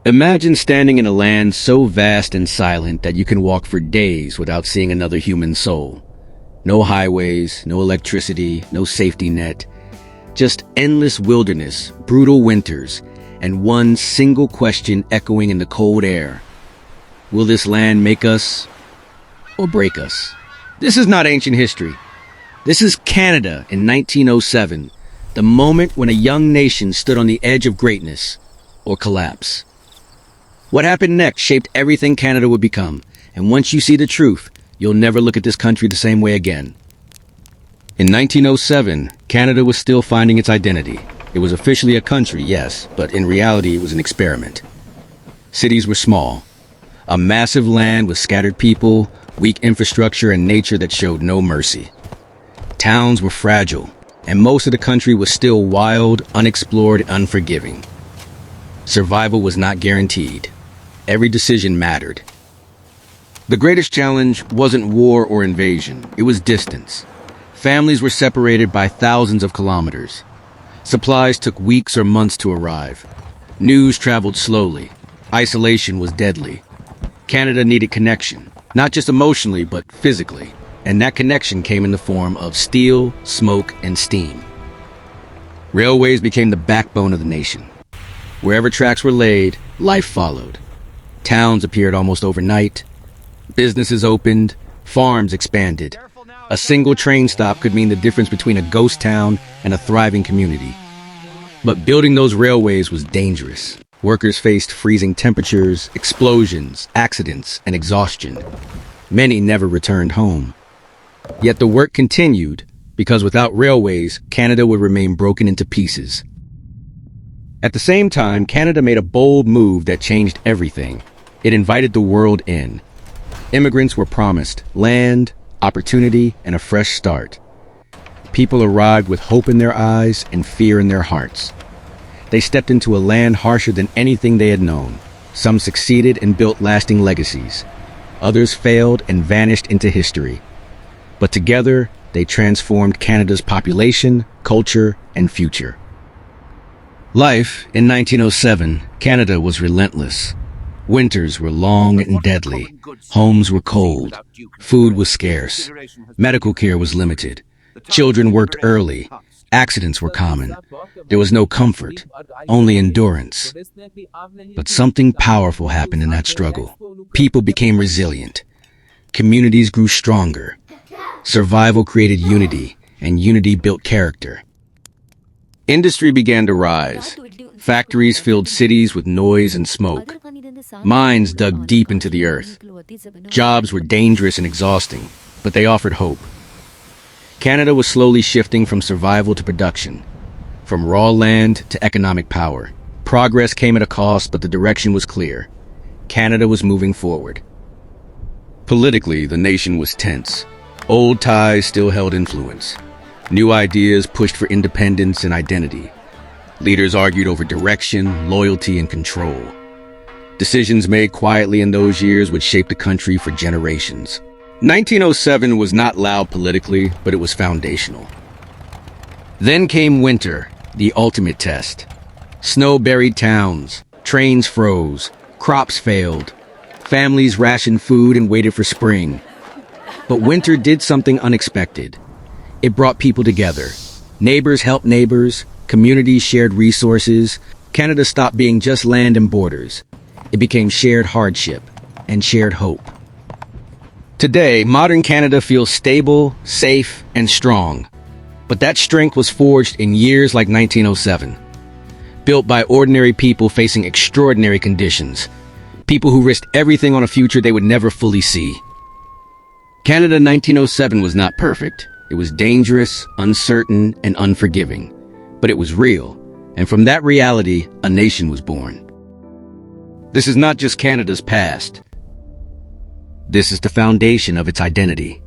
Imagine standing in a land so vast and silent that you can walk for days without seeing another human soul. No highways, no electricity, no safety net. Just endless wilderness, brutal winters, and one single question echoing in the cold air. Will this land make us or break us? This is not ancient history. This is Canada in 1907, the moment when a young nation stood on the edge of greatness or collapse. What happened next shaped everything Canada would become, and once you see the truth, you'll never look at this country the same way again. In 1907, Canada was still finding its identity. It was officially a country, yes, but in reality it was an experiment. Cities were small. A massive land with scattered people, weak infrastructure, and nature that showed no mercy. Towns were fragile, and most of the country was still wild, unexplored, and unforgiving. Survival was not guaranteed. Every decision mattered. The greatest challenge wasn't war or invasion, it was distance. Families were separated by thousands of kilometers. Supplies took weeks or months to arrive. News traveled slowly. Isolation was deadly. Canada needed connection, not just emotionally, but physically. And that connection came in the form of steel, smoke, and steam. Railways became the backbone of the nation. Wherever tracks were laid, life followed. Towns appeared almost overnight. Businesses opened. Farms expanded. A single train stop could mean the difference between a ghost town and a thriving community. But building those railways was dangerous. Workers faced freezing temperatures, explosions, accidents, and exhaustion. Many never returned home. Yet the work continued, because without railways, Canada would remain broken into pieces. At the same time, Canada made a bold move that changed everything. It invited the world in. Immigrants were promised land, opportunity, and a fresh start. People arrived with hope in their eyes and fear in their hearts. They stepped into a land harsher than anything they had known. Some succeeded and built lasting legacies. Others failed and vanished into history. But together, they transformed Canada's population, culture, and future. Life in 1907, Canada was relentless. Winters were long and deadly. Homes were cold. Food was scarce. Medical care was limited. Children worked early. Accidents were common. There was no comfort, only endurance. But something powerful happened in that struggle. People became resilient. Communities grew stronger. Survival created unity, and unity built character. Industry began to rise. Factories filled cities with noise and smoke. Mines dug deep into the earth. Jobs were dangerous and exhausting, but they offered hope. Canada was slowly shifting from survival to production, from raw land to economic power. Progress came at a cost, but the direction was clear. Canada was moving forward. Politically, the nation was tense. Old ties still held influence. New ideas pushed for independence and identity. Leaders argued over direction, loyalty, and control. Decisions made quietly in those years would shape the country for generations. 1907 was not loud politically, but it was foundational. Then came winter, the ultimate test. Snow buried towns, trains froze, crops failed, families rationed food and waited for spring. But winter did something unexpected. It brought people together. Neighbors helped neighbors, communities shared resources. Canada stopped being just land and borders. It became shared hardship and shared hope. Today, modern Canada feels stable, safe, and strong. But that strength was forged in years like 1907. Built by ordinary people facing extraordinary conditions. People who risked everything on a future they would never fully see. Canada 1907 was not perfect. It was dangerous, uncertain, and unforgiving. But it was real, and from that reality, a nation was born. This is not just Canada's past. This is the foundation of its identity.